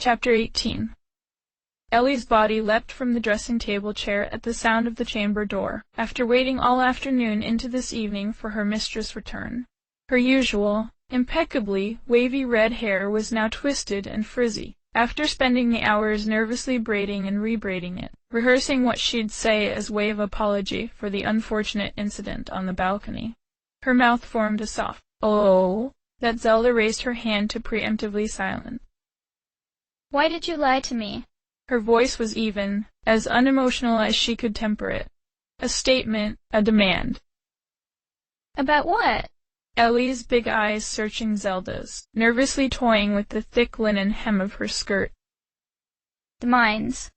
Chapter 18. Ellie's body leapt from the dressing-table chair at the sound of the chamber door, after waiting all afternoon into this evening for her mistress' return. Her usual, impeccably wavy red hair was now twisted and frizzy, after spending the hours nervously braiding and rebraiding it, rehearsing what she'd say as way of apology for the unfortunate incident on the balcony. Her mouth formed a soft "oh" that Zelda raised her hand to preemptively silence. "Why did you lie to me?" Her voice was even, as unemotional as she could temper it. A statement, a demand. "About what?" Ellie's big eyes searching Zelda's, nervously toying with the thick linen hem of her skirt. "The mines,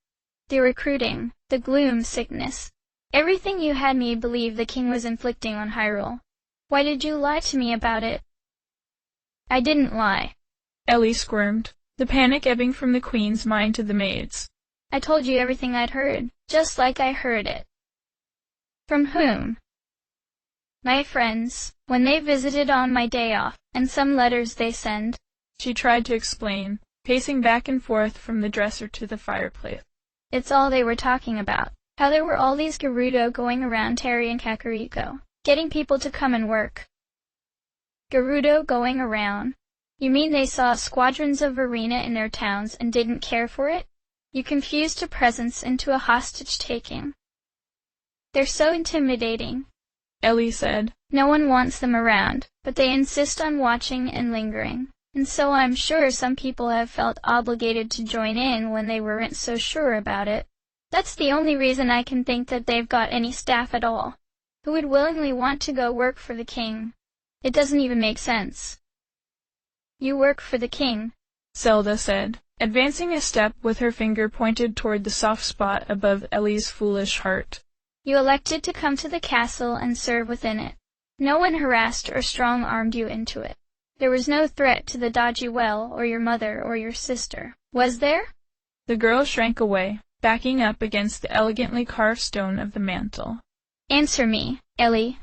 the recruiting, the gloom sickness, everything you had me believe the king was inflicting on Hyrule. Why did you lie to me about it?" "I didn't lie," Ellie squirmed, the panic ebbing from the queen's mind to the maid's. "I told you everything I'd heard, just like I heard it." "From whom?" "My friends, when they visited on my day off, and some letters they send." She tried to explain, pacing back and forth from the dresser to the fireplace. "It's all they were talking about. How there were all these Gerudo going around Terry and Kakariko, getting people to come and work." "Gerudo going around? You mean they saw squadrons of arena in their towns and didn't care for it? You confused a presence into a hostage-taking. They're so intimidating," Ellie said. "No one wants them around, but they insist on watching and lingering. And so I'm sure some people have felt obligated to join in when they weren't so sure about it. That's the only reason I can think that they've got any staff at all, who would willingly want to go work for the king. It doesn't even make sense." "You work for the king," Zelda said, advancing a step with her finger pointed toward the soft spot above Ellie's foolish heart. "You elected to come to the castle and serve within it. No one harassed or strong-armed you into it. There was no threat to the dodgy well or your mother or your sister, was there?" The girl shrank away, backing up against the elegantly carved stone of the mantel. "Answer me, Ellie.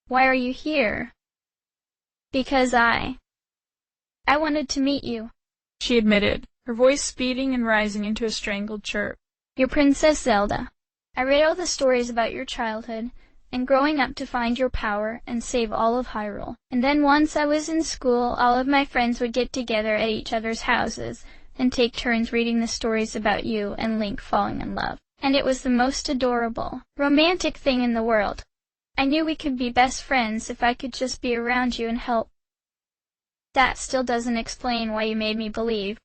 Why are you here?" "Because I wanted to meet you," she admitted, her voice speeding and rising into a strangled chirp. "Your Princess Zelda. I read all the stories about your childhood, and growing up to find your power and save all of Hyrule. And then once I was in school, all of my friends would get together at each other's houses and take turns reading the stories about you and Link falling in love. And it was the most adorable, romantic thing in the world. I knew we could be best friends if I could just be around you and help. That still doesn't explain why you made me believe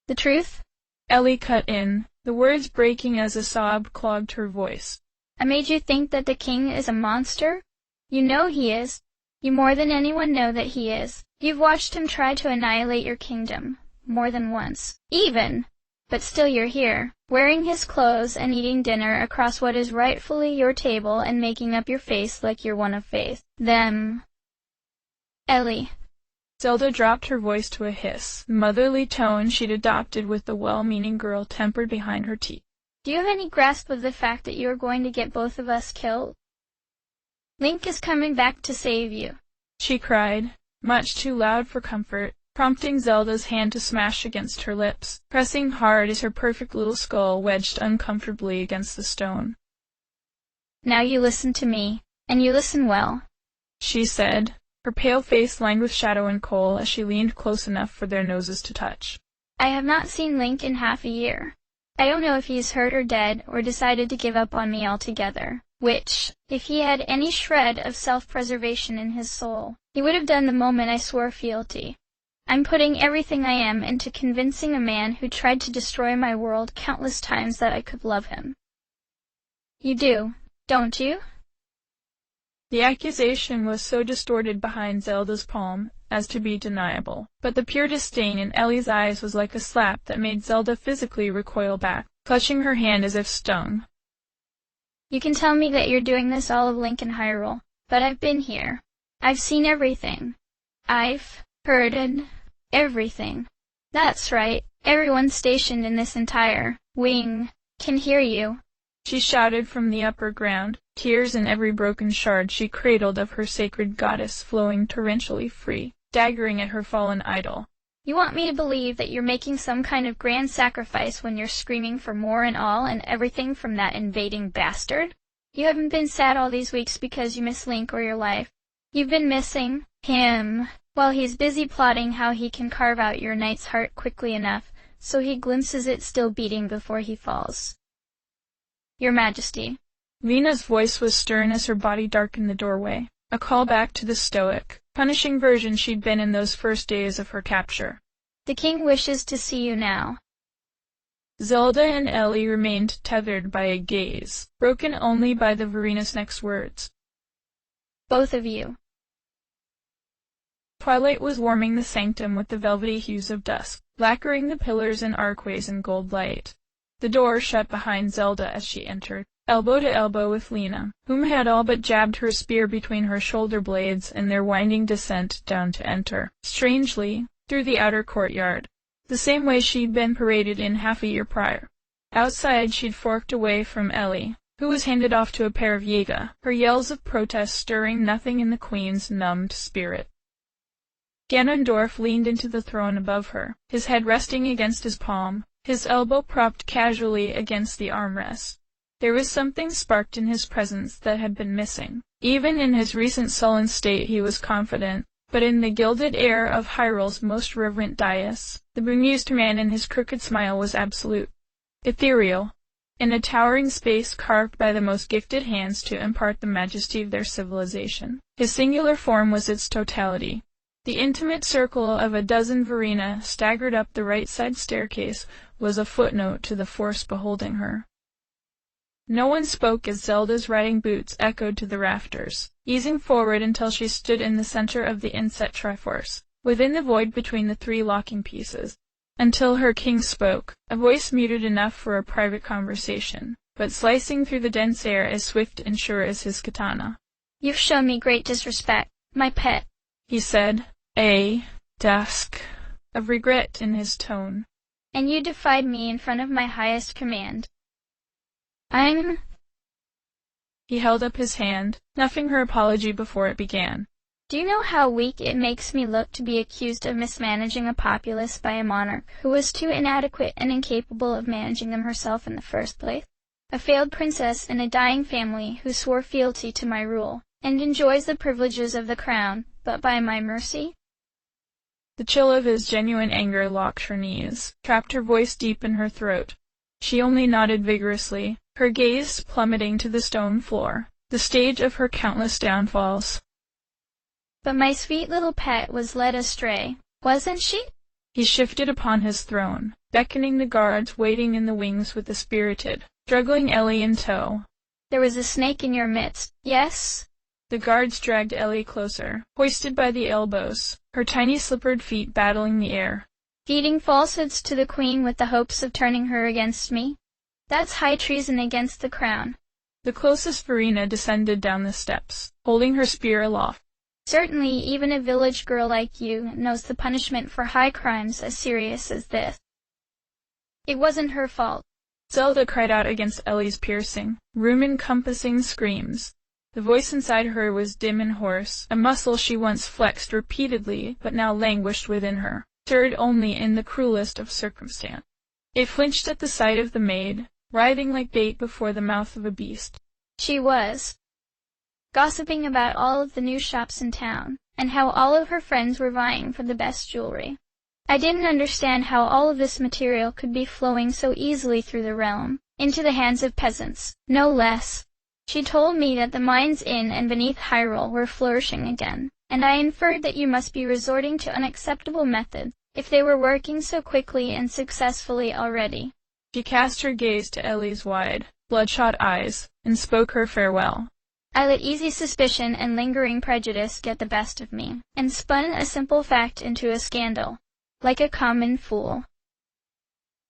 the truth." Ellie cut in, the words breaking as a sob clogged her voice. "I made you think that the king is a monster? You know he is. You more than anyone know that he is. You've watched him try to annihilate your kingdom, more than once, even. But still you're here, wearing his clothes and eating dinner across what is rightfully your table and making up your face like you're one of faith. Them." "Ellie." Zelda dropped her voice to a hiss, the motherly tone she'd adopted with the well-meaning girl tempered behind her teeth. "Do you have any grasp of the fact that you are going to get both of us killed? Link is coming back to save you," she cried, much too loud for comfort, prompting Zelda's hand to smash against her lips, pressing hard as her perfect little skull wedged uncomfortably against the stone. "Now you listen to me, and you listen well," she said, her pale face lined with shadow and kohl as she leaned close enough for their noses to touch. "I have not seen Link in half a year. I don't know if he's hurt or dead or decided to give up on me altogether, which, if he had any shred of self-preservation in his soul, he would have done the moment I swore fealty. I'm putting everything I am into convincing a man who tried to destroy my world countless times that I could love him. You do, don't you?" The accusation was so distorted behind Zelda's palm as to be deniable, but the pure disdain in Ellie's eyes was like a slap that made Zelda physically recoil back, clutching her hand as if stung. "You can tell me that you're doing this all of Link and Hyrule, but I've been here. I've seen everything. I've heard everything. That's right, everyone stationed in this entire wing can hear you," she shouted from the upper ground, tears in every broken shard she cradled of her sacred goddess flowing torrentially free, daggering at her fallen idol. You want me to believe that you're making some kind of grand sacrifice when you're screaming for more and all and everything from that invading bastard? You haven't been sad all these weeks because you miss Link or your life. You've been missing him while he's busy plotting how he can carve out your knight's heart quickly enough so he glimpses it still beating before he falls. Your Majesty. Lena's voice was stern as her body darkened the doorway, a call back to the stoic, punishing version she'd been in those first days of her capture. The king wishes to see you now. Zelda and Ellie remained tethered by a gaze, broken only by the Verina's next words. Both of you. Twilight was warming the sanctum with the velvety hues of dusk, lacquering the pillars and archways in gold light. The door shut behind Zelda as she entered, elbow to elbow with Lena, whom had all but jabbed her spear between her shoulder blades in their winding descent down to enter, strangely, through the outer courtyard, the same way she'd been paraded in half a year prior. Outside she'd forked away from Ellie, who was handed off to a pair of Jaeger, her yells of protest stirring nothing in the queen's numbed spirit. Ganondorf leaned into the throne above her, his head resting against his palm, his elbow propped casually against the armrest. There was something sparked in his presence that had been missing. Even in his recent sullen state he was confident, but in the gilded air of Hyrule's most reverent dais, the bemused man in his crooked smile was absolute, ethereal, in a towering space carved by the most gifted hands to impart the majesty of their civilization. His singular form was its totality. The intimate circle of a dozen Verina staggered up the right side staircase was a footnote to the force beholding her. No one spoke as Zelda's riding boots echoed to the rafters, easing forward until she stood in the center of the inset triforce, within the void between the three locking pieces, until her king spoke, a voice muted enough for a private conversation, but slicing through the dense air as swift and sure as his katana. You've shown me great disrespect, my pet, he said, a dusk of regret in his tone. And you defied me in front of my highest command. He held up his hand, snuffing her apology before it began. Do you know how weak it makes me look to be accused of mismanaging a populace by a monarch who was too inadequate and incapable of managing them herself in the first place? A failed princess in a dying family who swore fealty to my rule, and enjoys the privileges of the crown, but by my mercy? The chill of his genuine anger locked her knees, trapped her voice deep in her throat. She only nodded vigorously, her gaze plummeting to the stone floor, the stage of her countless downfalls. But my sweet little pet was led astray, wasn't she? He shifted upon his throne, beckoning the guards waiting in the wings with a spirited, struggling Ellie in tow. There was a snake in your midst, yes? The guards dragged Ellie closer, hoisted by the elbows, her tiny slippered feet battling the air. Feeding falsehoods to the queen with the hopes of turning her against me? That's high treason against the crown. The closest Verina descended down the steps, holding her spear aloft. Certainly even a village girl like you knows the punishment for high crimes as serious as this. It wasn't her fault. Zelda cried out against Ellie's piercing, room-encompassing screams. The voice inside her was dim and hoarse, a muscle she once flexed repeatedly but now languished within her, stirred only in the cruelest of circumstance. It flinched at the sight of the maid, writhing like bait before the mouth of a beast. She was gossiping about all of the new shops in town, and how all of her friends were vying for the best jewelry. I didn't understand how all of this material could be flowing so easily through the realm, into the hands of peasants, no less. She told me that the mines in and beneath Hyrule were flourishing again, and I inferred that you must be resorting to unacceptable methods, if they were working so quickly and successfully already. She cast her gaze to Ellie's wide, bloodshot eyes, and spoke her farewell. I let easy suspicion and lingering prejudice get the best of me, and spun a simple fact into a scandal, like a common fool.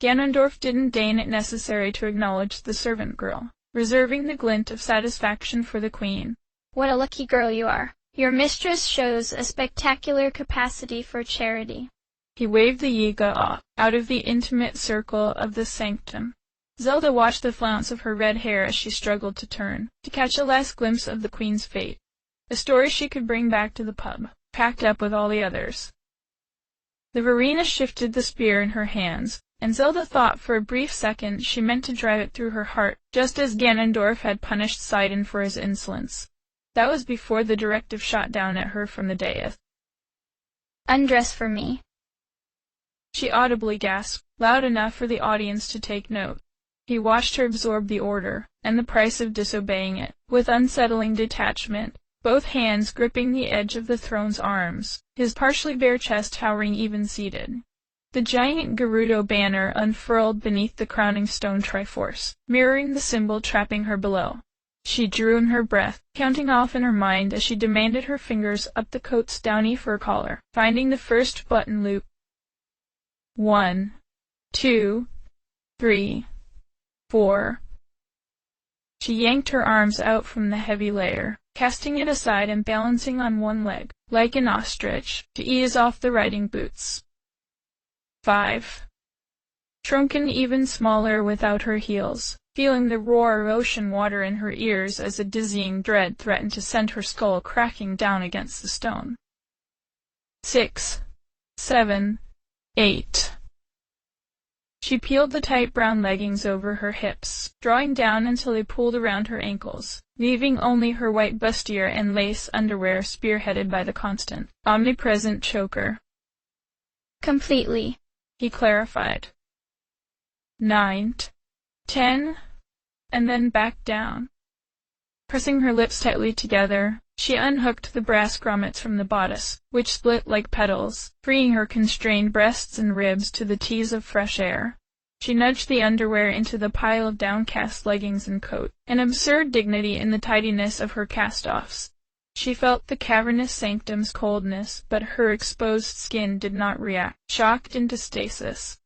Ganondorf didn't deign it necessary to acknowledge the servant girl, reserving the glint of satisfaction for the queen. What a lucky girl you are. Your mistress shows a spectacular capacity for charity. He waved the Yiga off, out of the intimate circle of the sanctum. Zelda watched the flounce of her red hair as she struggled to turn, to catch a last glimpse of the queen's fate, a story she could bring back to the pub, packed up with all the others. The Verena shifted the spear in her hands, and Zelda thought for a brief second she meant to drive it through her heart, just as Ganondorf had punished Sidon for his insolence. That was before the directive shot down at her from the dais. Undress for me. She audibly gasped, loud enough for the audience to take note. He watched her absorb the order, and the price of disobeying it, with unsettling detachment, both hands gripping the edge of the throne's arms, his partially bare chest towering even-seated. The giant Gerudo banner unfurled beneath the crowning stone Triforce, mirroring the symbol trapping her below. She drew in her breath, counting off in her mind as she demanded her fingers up the coat's downy fur collar, finding the first button loop. 1, 2, 3, 4. She yanked her arms out from the heavy layer, casting it aside and balancing on one leg, like an ostrich, to ease off the riding boots. 5. Shrunken even smaller without her heels, feeling the roar of ocean water in her ears as a dizzying dread threatened to send her skull cracking down against the stone. 6, 7, 8. She peeled the tight brown leggings over her hips, drawing down until they pulled around her ankles, leaving only her white bustier and lace underwear spearheaded by the constant, omnipresent choker. Completely, he clarified. 9, 10, and then back down. Pressing her lips tightly together, she unhooked the brass grommets from the bodice, which split like petals, freeing her constrained breasts and ribs to the tease of fresh air. She nudged the underwear into the pile of downcast leggings and coat, an absurd dignity in the tidiness of her cast-offs. She felt the cavernous sanctum's coldness, but her exposed skin did not react, shocked into stasis.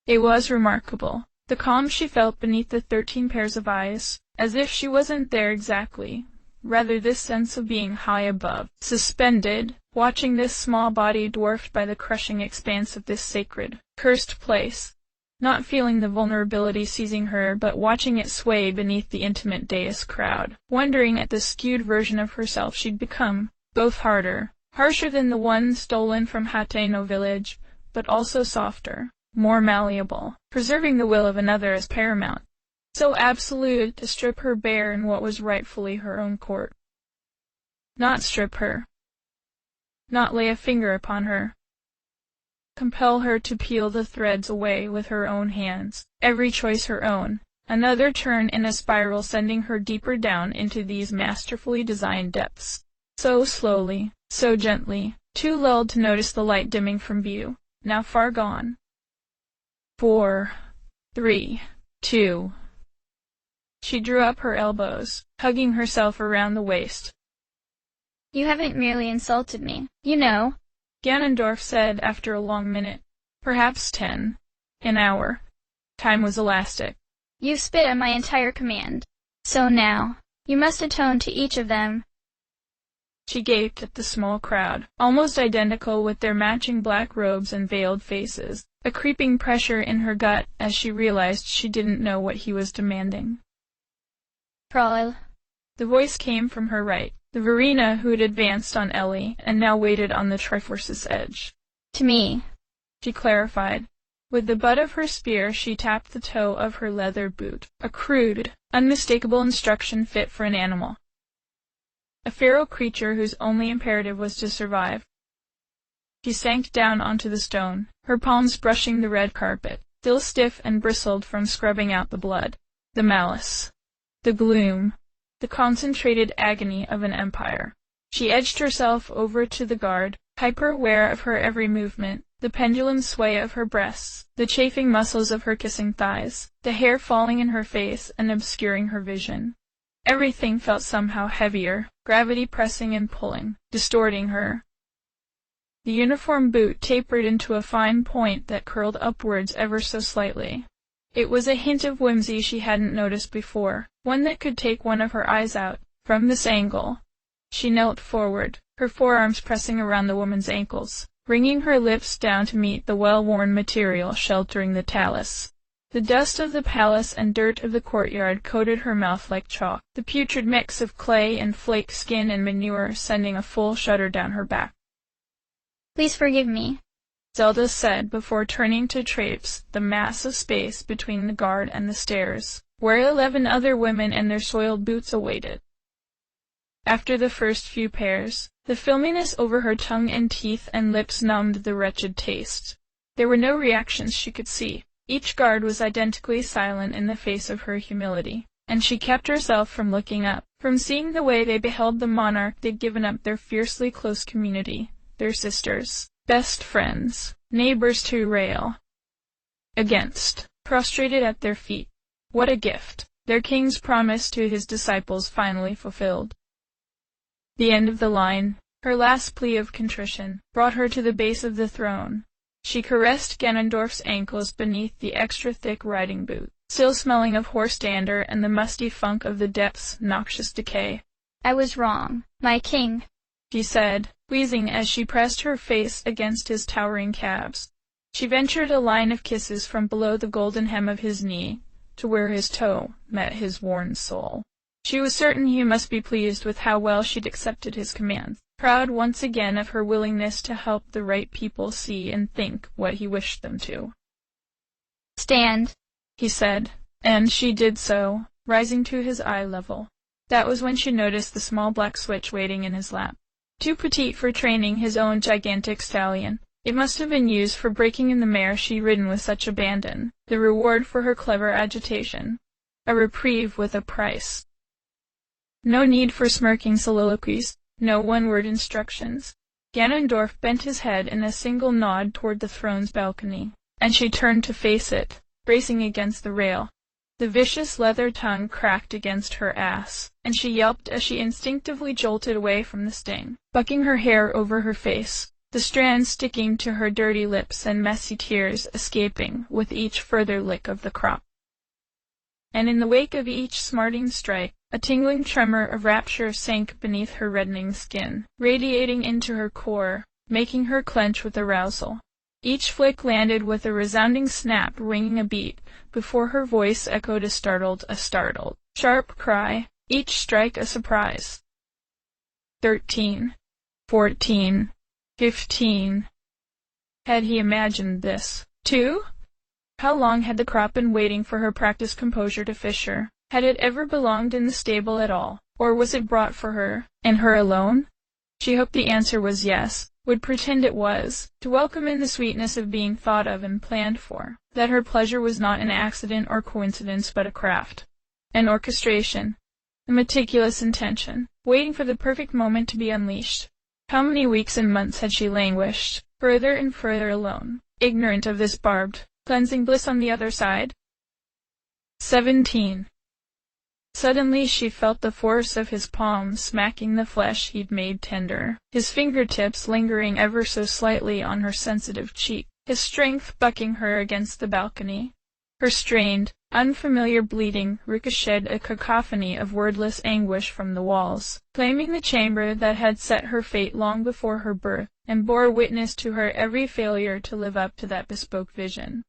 It was remarkable, the calm she felt beneath the 13 pairs of eyes, as if she wasn't there exactly. Rather this sense of being high above, suspended, watching this small body dwarfed by the crushing expanse of this sacred, cursed place, not feeling the vulnerability seizing her but watching it sway beneath the intimate dais crowd, wondering at the skewed version of herself she'd become, both harsher than the one stolen from Hateno village, but also softer, more malleable, preserving the will of another as paramount. So absolute to strip her bare in what was rightfully her own court. Not strip her. Not lay a finger upon her. Compel her to peel the threads away with her own hands, every choice her own, another turn in a spiral sending her deeper down into these masterfully designed depths. So slowly, so gently, too lulled to notice the light dimming from view, now far gone. 4, 3, 2. She drew up her elbows, hugging herself around the waist. You haven't merely insulted me, you know, Ganondorf said after a long minute, perhaps 10, an hour. Time was elastic. You've spit on my entire command. So now, you must atone to each of them. She gaped at the small crowd, almost identical with their matching black robes and veiled faces, a creeping pressure in her gut as she realized she didn't know what he was demanding. Prowl. The voice came from her right, the Verena who had advanced on Ellie and now waited on the Triforce's edge. To me, she clarified. With the butt of her spear she tapped the toe of her leather boot, a crude, unmistakable instruction fit for an animal. A feral creature whose only imperative was to survive. She sank down onto the stone, her palms brushing the red carpet, still stiff and bristled from scrubbing out the blood. The malice. The gloom. The concentrated agony of an empire. She edged herself over to the guard, hyper-aware of her every movement, the pendulum sway of her breasts, the chafing muscles of her kissing thighs, the hair falling in her face and obscuring her vision. Everything felt somehow heavier, gravity pressing and pulling, distorting her. The uniform boot tapered into a fine point that curled upwards ever so slightly. It was a hint of whimsy she hadn't noticed before, one that could take one of her eyes out, from this angle. She knelt forward, her forearms pressing around the woman's ankles, bringing her lips down to meet the well-worn material sheltering the talus. The dust of the palace and dirt of the courtyard coated her mouth like chalk, the putrid mix of clay and flake skin and manure sending a full shudder down her back. Please forgive me. Zelda said before turning to traipse the mass of space between the guard and the stairs, where 11 other women and their soiled boots awaited. After the first few pairs, the filminess over her tongue and teeth and lips numbed the wretched taste. There were no reactions she could see. Each guard was identically silent in the face of her humility, and she kept herself from looking up, from seeing the way they beheld the monarch they'd given up their fiercely close community, their sisters, best friends, neighbors to rail against, prostrated at their feet. What a gift! Their king's promise to his disciples finally fulfilled. The end of the line, her last plea of contrition, brought her to the base of the throne. She caressed Ganondorf's ankles beneath the extra-thick riding boot, still smelling of horse dander and the musty funk of the depths' noxious decay. "I was wrong, my king," she said, wheezing as she pressed her face against his towering calves. She ventured a line of kisses from below the golden hem of his knee, to where his toe met his worn sole. She was certain he must be pleased with how well she'd accepted his commands, proud once again of her willingness to help the right people see and think what he wished them to. "Stand," he said, and she did so, rising to his eye level. That was when she noticed the small black switch waiting in his lap. Too petite for training his own gigantic stallion, it must have been used for breaking in the mare she'd ridden with such abandon, the reward for her clever agitation. A reprieve with a price. No need for smirking soliloquies, no one-word instructions. Ganondorf bent his head in a single nod toward the throne's balcony, and she turned to face it, bracing against the rail. The vicious leather tongue cracked against her ass, and she yelped as she instinctively jolted away from the sting, bucking her hair over her face, the strands sticking to her dirty lips and messy tears escaping with each further lick of the crop. And in the wake of each smarting strike, a tingling tremor of rapture sank beneath her reddening skin, radiating into her core, making her clench with arousal. Each flick landed with a resounding snap ringing a beat, before her voice echoed a startled, sharp cry, each strike a surprise. 13, 14, 15. Had he imagined this, too? How long had the crop been waiting for her practiced composure to fisher? Had it ever belonged in the stable at all, or was it brought for her, and her alone? She hoped the answer was yes, would pretend it was, to welcome in the sweetness of being thought of and planned for, that her pleasure was not an accident or coincidence but a craft, an orchestration, a meticulous intention, waiting for the perfect moment to be unleashed. How many weeks and months had she languished, further and further alone, ignorant of this barbed, cleansing bliss on the other side? 17. Suddenly she felt the force of his palm smacking the flesh he'd made tender, his fingertips lingering ever so slightly on her sensitive cheek, his strength bucking her against the balcony. Her strained, unfamiliar bleating ricocheted a cacophony of wordless anguish from the walls, claiming the chamber that had set her fate long before her birth, and bore witness to her every failure to live up to that bespoke vision.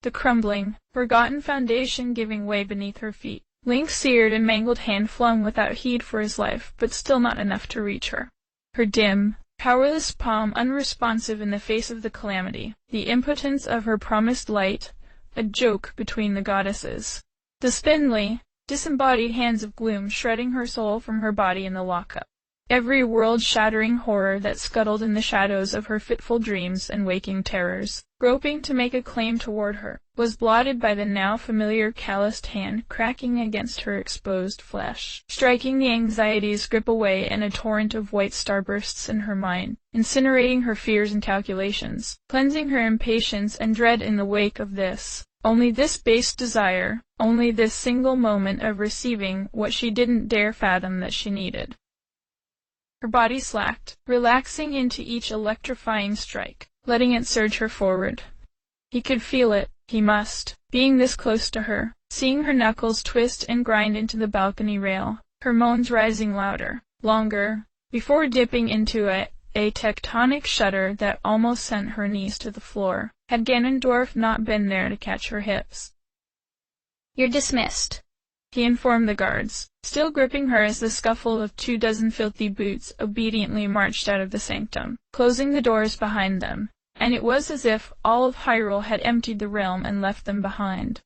The crumbling, forgotten foundation giving way beneath her feet. Link's seared and mangled hand flung without heed for his life, but still not enough to reach her. Her dim, powerless palm unresponsive in the face of the calamity, the impotence of her promised light, a joke between the goddesses. The spindly, disembodied hands of gloom shredding her soul from her body in the lockup. Every world-shattering horror that scuttled in the shadows of her fitful dreams and waking terrors, groping to make a claim toward her, was blotted by the now familiar calloused hand cracking against her exposed flesh, striking the anxiety's grip away in a torrent of white starbursts in her mind, incinerating her fears and calculations, cleansing her impatience and dread in the wake of this. Only this base desire, only this single moment of receiving what she didn't dare fathom that she needed. Her body slacked, relaxing into each electrifying strike, letting it surge her forward. He could feel it, he must, being this close to her, seeing her knuckles twist and grind into the balcony rail, her moans rising louder, longer, before dipping into a tectonic shudder that almost sent her knees to the floor, had Ganondorf not been there to catch her hips. "You're dismissed," he informed the guards, still gripping her as the scuffle of 24 filthy boots obediently marched out of the sanctum, closing the doors behind them, and it was as if all of Hyrule had emptied the realm and left them behind.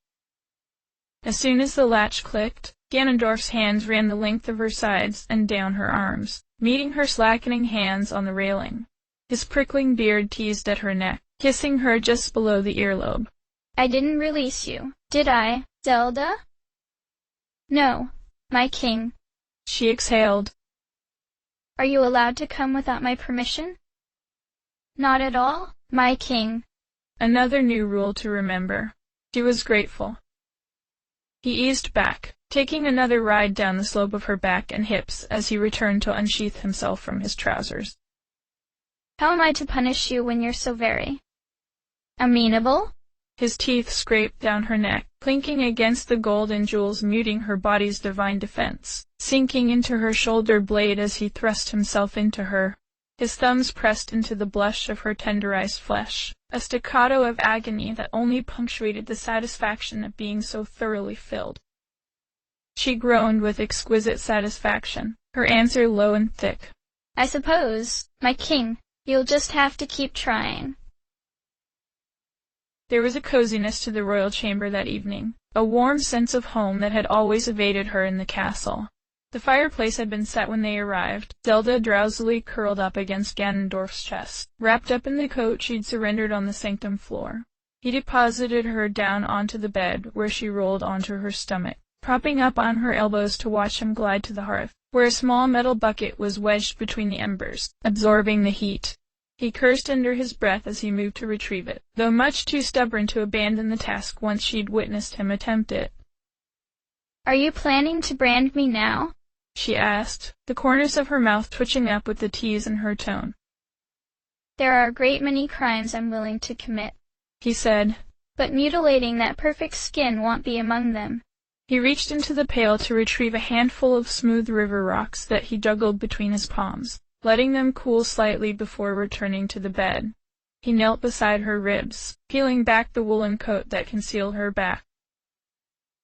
As soon as the latch clicked, Ganondorf's hands ran the length of her sides and down her arms, meeting her slackening hands on the railing. His prickling beard teased at her neck, kissing her just below the earlobe. I didn't release you, did I, Zelda? No, my king. She exhaled. Are you allowed to come without my permission? Not at all, my king. Another new rule to remember. She was grateful. He eased back, taking another ride down the slope of her back and hips as he returned to unsheath himself from his trousers. How am I to punish you when you're so very amenable? His teeth scraped down her neck, clinking against the gold and jewels, muting her body's divine defense, sinking into her shoulder blade as he thrust himself into her. His thumbs pressed into the blush of her tenderized flesh, a staccato of agony that only punctuated the satisfaction of being so thoroughly filled. She groaned with exquisite satisfaction, her answer low and thick. I suppose, my king, you'll just have to keep trying. There was a coziness to the royal chamber that evening, a warm sense of home that had always evaded her in the castle. The fireplace had been set when they arrived, Zelda drowsily curled up against Ganondorf's chest, wrapped up in the coat she'd surrendered on the sanctum floor. He deposited her down onto the bed, where she rolled onto her stomach, propping up on her elbows to watch him glide to the hearth, where a small metal bucket was wedged between the embers, absorbing the heat. He cursed under his breath as he moved to retrieve it, though much too stubborn to abandon the task once she'd witnessed him attempt it. Are you planning to brand me now? She asked, the corners of her mouth twitching up with the tease in her tone. There are a great many crimes I'm willing to commit, he said, but mutilating that perfect skin won't be among them. He reached into the pail to retrieve a handful of smooth river rocks that he juggled between his palms, letting them cool slightly before returning to the bed. He knelt beside her ribs, peeling back the woolen coat that concealed her back.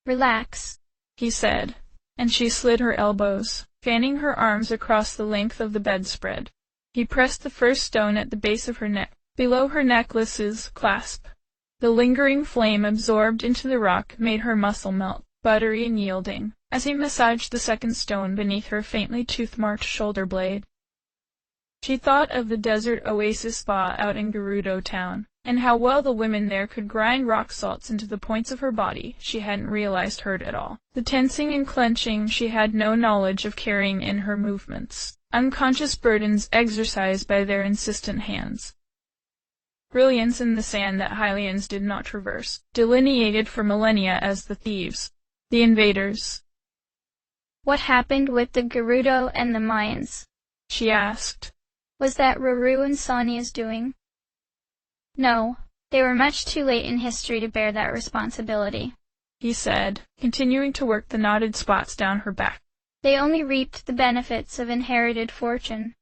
Relax, he said, and she slid her elbows, fanning her arms across the length of the bedspread. He pressed the first stone at the base of her neck, below her necklace's clasp. The lingering flame absorbed into the rock made her muscle melt, buttery and yielding, as he massaged the second stone beneath her faintly tooth-marked shoulder blade. She thought of the desert oasis spa out in Gerudo Town, and how well the women there could grind rock salts into the points of her body she hadn't realized hurt at all. The tensing and clenching she had no knowledge of carrying in her movements, unconscious burdens exercised by their insistent hands. Brilliance in the sand that Hylians did not traverse, delineated for millennia as the thieves, the invaders. What happened with the Gerudo and the Mayans? She asked. Was that Ruru and Sonia's doing? No, they were much too late in history to bear that responsibility, he said, continuing to work the knotted spots down her back. They only reaped the benefits of inherited fortune.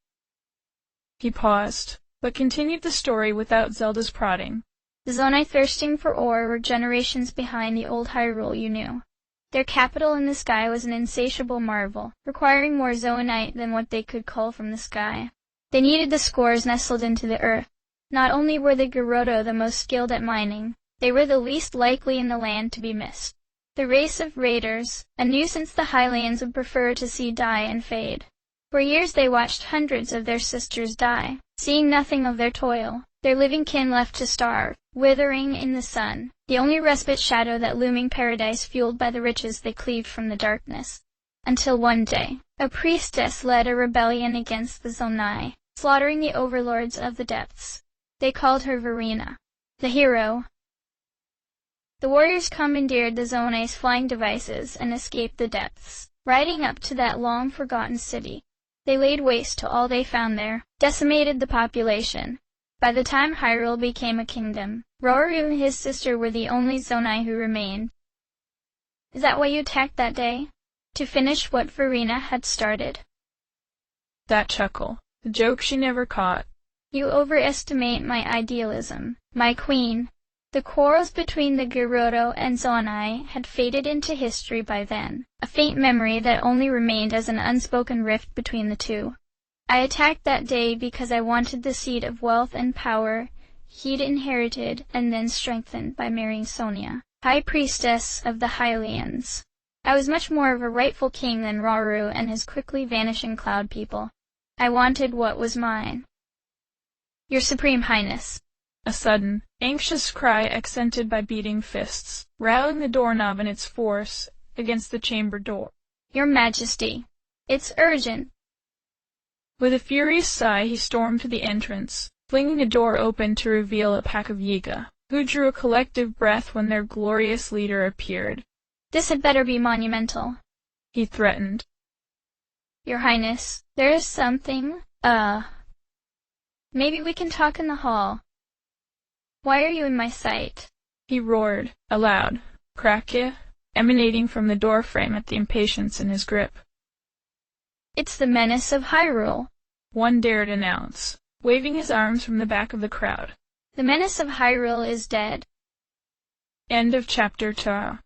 He paused, but continued the story without Zelda's prodding. The Zonai thirsting for ore were generations behind the old Hyrule you knew. Their capital in the sky was an insatiable marvel, requiring more zonite than what they could cull from the sky. They needed the scores nestled into the earth. Not only were the Gerudo the most skilled at mining, they were the least likely in the land to be missed. The race of raiders, a nuisance the Hylians would prefer to see die and fade. For years they watched hundreds of their sisters die, seeing nothing of their toil, their living kin left to starve, withering in the sun, the only respite shadow that looming paradise fueled by the riches they cleaved from the darkness. Until one day, a priestess led a rebellion against the Zonai, slaughtering the overlords of the depths. They called her Verena, the hero. The warriors commandeered the Zonai's flying devices and escaped the depths, riding up to that long-forgotten city. They laid waste to all they found there, decimated the population. By the time Hyrule became a kingdom, Roru and his sister were the only Zonai who remained. Is that why you attacked that day? To finish what Verena had started? That chuckle, the joke she never caught. You overestimate my idealism, my queen. The quarrels between the Gerudo and Zonai had faded into history by then, a faint memory that only remained as an unspoken rift between the two. I attacked that day because I wanted the seat of wealth and power he'd inherited and then strengthened by marrying Sonia, High Priestess of the Hylians. I was much more of a rightful king than Rauru and his quickly vanishing cloud people. I wanted what was mine. Your Supreme Highness. A sudden, anxious cry accented by beating fists, rattling the doorknob in its force against the chamber door. Your Majesty, it's urgent. With a furious sigh he stormed to the entrance, flinging the door open to reveal a pack of Yiga, who drew a collective breath when their glorious leader appeared. This had better be monumental, he threatened. Your Highness, there is something, maybe we can talk in the hall. Why are you in my sight? He roared, aloud, Krakia, emanating from the doorframe at the impatience in his grip. It's the menace of Hyrule, one dared announce, waving his arms from the back of the crowd. The menace of Hyrule is dead. End of chapter 2.